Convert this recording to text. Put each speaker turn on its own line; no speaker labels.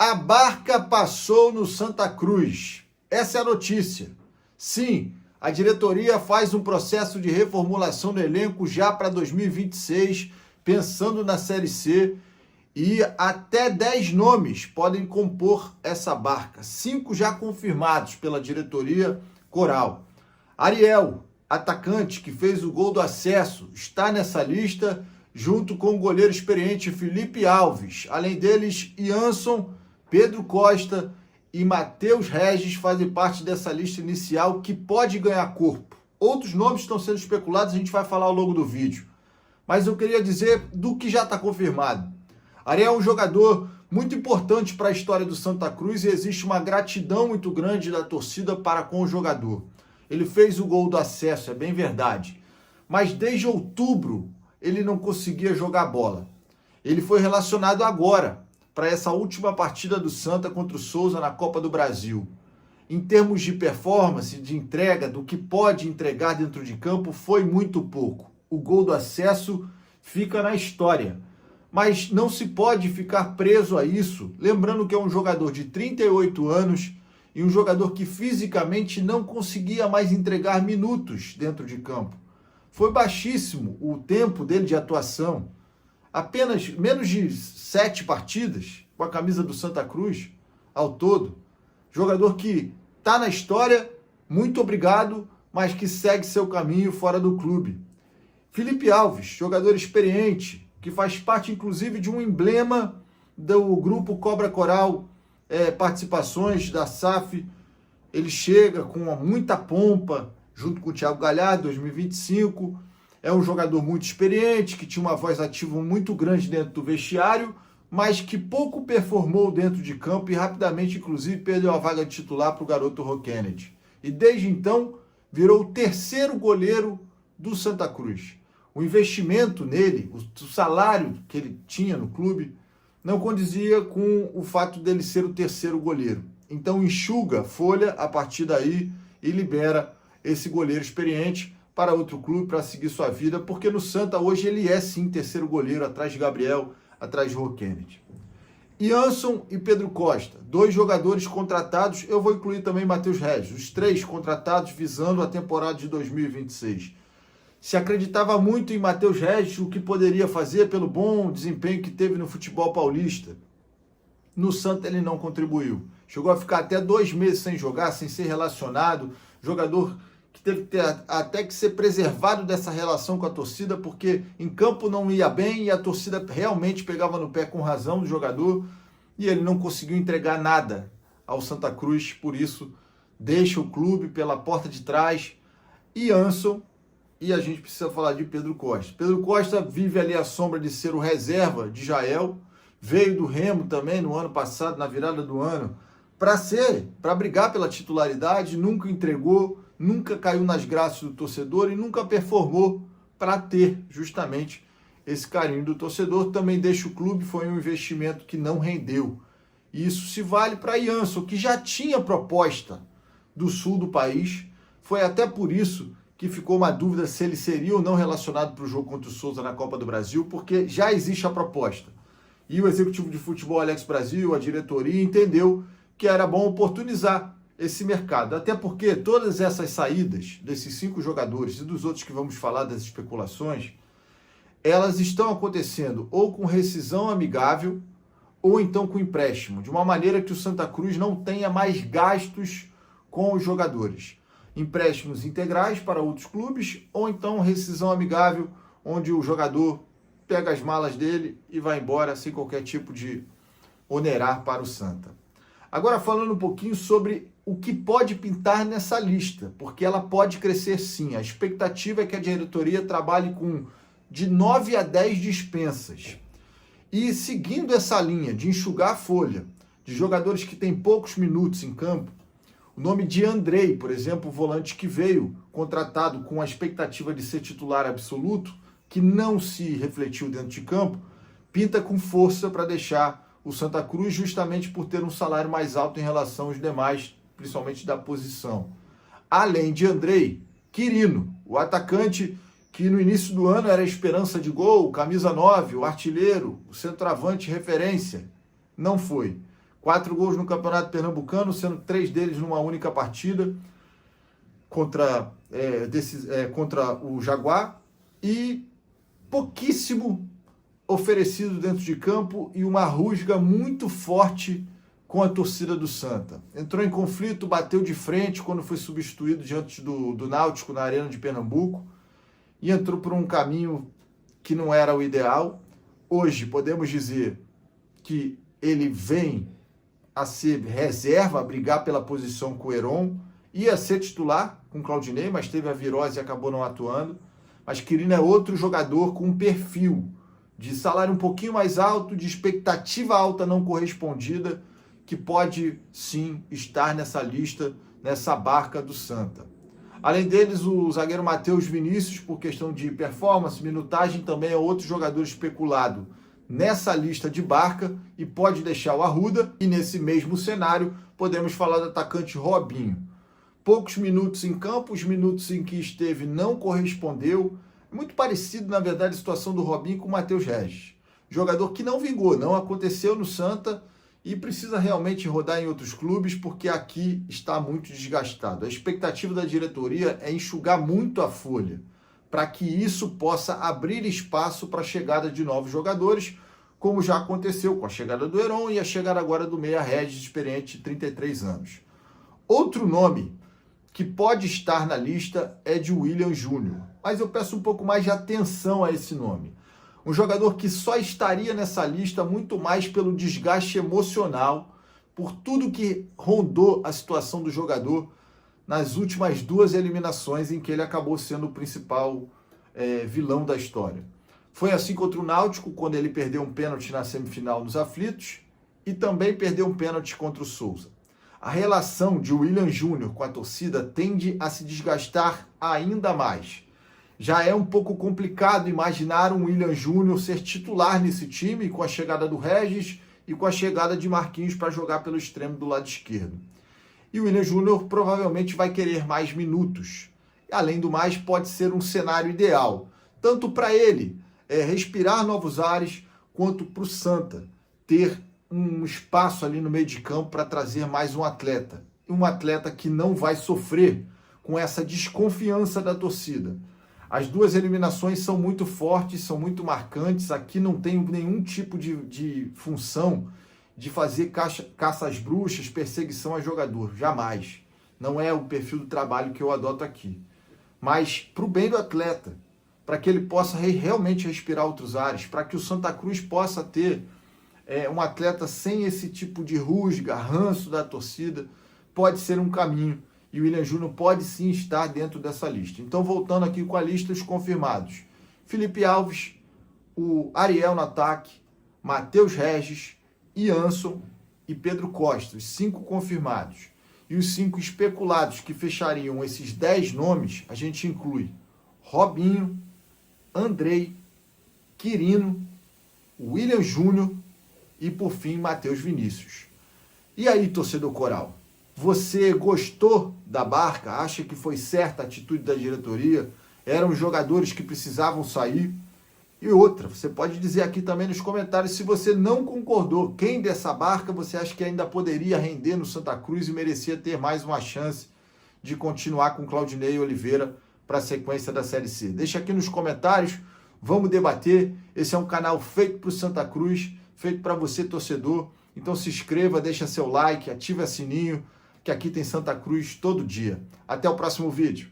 A barca passou no Santa Cruz. Essa é a notícia. Sim, a diretoria faz um processo de reformulação do elenco já para 2026, pensando na Série C, e até 10 nomes podem compor essa barca. 5 já confirmados pela diretoria coral. Ariel, atacante que fez o gol do acesso, está nessa lista, junto com o goleiro experiente Felipe Alves. Além deles, Ianson, Pedro Costa e Matheus Regis fazem parte dessa lista inicial que pode ganhar corpo. Outros nomes estão sendo especulados, a gente vai falar ao longo do vídeo. Mas eu queria dizer do que já está confirmado. Ariel é um jogador muito importante para a história do Santa Cruz e existe uma gratidão muito grande da torcida para com o jogador. Ele fez o gol do acesso, é bem verdade. Mas desde outubro ele não conseguia jogar bola. Ele foi relacionado agora para essa última partida do Santa contra o Souza na Copa do Brasil. Em termos de performance, de entrega, do que pode entregar dentro de campo, foi muito pouco. O gol do acesso fica na história. Mas não se pode ficar preso a isso, lembrando que é um jogador de 38 anos e um jogador que fisicamente não conseguia mais entregar minutos dentro de campo. Foi baixíssimo o tempo dele de atuação. Apenas menos de 7 partidas com a camisa do Santa Cruz ao todo. Jogador que está na história, muito obrigado, mas que segue seu caminho fora do clube. Felipe Alves, jogador experiente, que faz parte inclusive de um emblema do grupo Cobra Coral, participações da SAF. Ele chega com muita pompa, junto com o Thiago Galhardo, 2025. É um jogador muito experiente, que tinha uma voz ativa muito grande dentro do vestiário, mas que pouco performou dentro de campo e rapidamente, inclusive, perdeu a vaga de titular para o garoto Rô Kennedy. E desde então, virou o terceiro goleiro do Santa Cruz. O investimento nele, o salário que ele tinha no clube, não condizia com o fato dele ser o terceiro goleiro. Então enxuga a folha a partir daí e libera esse goleiro experiente para outro clube, para seguir sua vida, porque no Santa hoje ele é sim terceiro goleiro, atrás de Gabriel, atrás de Rô Kennedy. Ianson e Pedro Costa, 2 jogadores contratados, eu vou incluir também Matheus Regis, os 3 contratados visando a temporada de 2026. Se acreditava muito em Matheus Regis, o que poderia fazer pelo bom desempenho que teve no futebol paulista. No Santa ele não contribuiu. Chegou a ficar até 2 meses sem jogar, sem ser relacionado. Jogador que teve que ter até que ser preservado dessa relação com a torcida, porque em campo não ia bem e a torcida realmente pegava no pé com razão do jogador e ele não conseguiu entregar nada ao Santa Cruz, por isso deixa o clube pela porta de trás. Ianson, e a gente precisa falar de Pedro Costa. Pedro Costa vive ali à sombra de ser o reserva de Jael, veio do Remo também no ano passado, na virada do ano, para brigar pela titularidade, nunca entregou, nunca caiu nas graças do torcedor e nunca performou para ter justamente esse carinho do torcedor. Também deixa o clube, foi um investimento que não rendeu. E isso se vale para Ianson, que já tinha proposta do sul do país, foi até por isso que ficou uma dúvida se ele seria ou não relacionado para o jogo contra o Souza na Copa do Brasil, porque já existe a proposta. E o executivo de futebol Alex Brasil, a diretoria, entendeu que era bom oportunizar esse mercado. Até porque todas essas saídas desses 5 jogadores e dos outros que vamos falar das especulações, elas estão acontecendo ou com rescisão amigável ou então com empréstimo, de uma maneira que o Santa Cruz não tenha mais gastos com os jogadores. Empréstimos integrais para outros clubes, ou então rescisão amigável, onde o jogador pega as malas dele e vai embora sem qualquer tipo de onerar para o Santa. Agora falando um pouquinho sobre o que pode pintar nessa lista, porque ela pode crescer sim. A expectativa é que a diretoria trabalhe com de 9 a 10 dispensas. E seguindo essa linha de enxugar a folha, de jogadores que têm poucos minutos em campo, o nome de Andrei, por exemplo, o volante que veio contratado com a expectativa de ser titular absoluto, que não se refletiu dentro de campo, pinta com força para deixar o Santa Cruz justamente por ter um salário mais alto em relação aos demais, principalmente da posição. Além de Andrei, Quirino, o atacante que no início do ano era a esperança de gol, camisa 9, o artilheiro, o centroavante referência. Não foi. 4 gols no Campeonato Pernambucano, sendo 3 deles numa única partida contra o Jaguar, e pouquíssimo oferecido dentro de campo e uma rusga muito forte com a torcida do Santa. Entrou em conflito, bateu de frente quando foi substituído diante do Náutico na Arena de Pernambuco e entrou por um caminho que não era o ideal. Hoje podemos dizer que ele vem a ser reserva, a brigar pela posição com o Heron, ia ser titular com o Claudinei, mas teve a virose e acabou não atuando. Mas Quirino é outro jogador com um perfil de salário um pouquinho mais alto, de expectativa alta não correspondida, que pode sim estar nessa lista, nessa barca do Santa. Além deles, o zagueiro Matheus Vinícius, por questão de performance, minutagem, também é outro jogador especulado nessa lista de barca e pode deixar o Arruda. E nesse mesmo cenário, podemos falar do atacante Robinho. Poucos minutos em campo, os minutos em que esteve não correspondeu. Muito parecido, na verdade, a situação do Robinho com o Matheus Regis. Jogador que não vingou, não aconteceu no Santa e precisa realmente rodar em outros clubes porque aqui está muito desgastado. A expectativa da diretoria é enxugar muito a folha para que isso possa abrir espaço para a chegada de novos jogadores, como já aconteceu com a chegada do Heron e a chegada agora do Meia Regis, experiente de 33 anos. Outro nome que pode estar na lista é de William Júnior, mas eu peço um pouco mais de atenção a esse nome. Um jogador que só estaria nessa lista muito mais pelo desgaste emocional, por tudo que rondou a situação do jogador nas últimas 2 eliminações em que ele acabou sendo o principal vilão da história. Foi assim contra o Náutico, quando ele perdeu um pênalti na semifinal nos aflitos, e também perdeu um pênalti contra o Souza. A relação de William Júnior com a torcida tende a se desgastar ainda mais. Já é um pouco complicado imaginar um William Júnior ser titular nesse time com a chegada do Regis e com a chegada de Marquinhos para jogar pelo extremo do lado esquerdo. E o William Júnior provavelmente vai querer mais minutos. Além do mais, pode ser um cenário ideal, tanto para ele respirar novos ares, quanto para o Santa ter um espaço ali no meio de campo para trazer mais um atleta. Um atleta que não vai sofrer com essa desconfiança da torcida. As 2 eliminações são muito fortes, são muito marcantes. Aqui não tem nenhum tipo de função de fazer caça às bruxas, perseguição a jogador. Jamais. Não é o perfil do trabalho que eu adoto aqui. Mas para o bem do atleta, para que ele possa realmente respirar outros ares, para que o Santa Cruz possa ter um atleta sem esse tipo de rusga, ranço da torcida, pode ser um caminho. E o William Júnior pode sim estar dentro dessa lista. Então, voltando aqui com a lista, os confirmados: Felipe Alves, o Ariel no ataque, Matheus Regis, Ianson e Pedro Costa, os 5 confirmados. E os 5 especulados que fechariam esses 10 nomes, a gente inclui Robinho, Andrei, Quirino, William Júnior e, por fim, Matheus Vinícius. E aí, torcedor coral? Você gostou da barca? Acha que foi certa a atitude da diretoria? Eram jogadores que precisavam sair? E outra, você pode dizer aqui também nos comentários se você não concordou. Quem dessa barca você acha que ainda poderia render no Santa Cruz e merecia ter mais uma chance de continuar com Claudinei e Oliveira para a sequência da Série C? Deixa aqui nos comentários, vamos debater. Esse é um canal feito para o Santa Cruz, feito para você, torcedor. Então se inscreva, deixa seu like, ative o sininho, que aqui tem Santa Cruz todo dia. Até o próximo vídeo.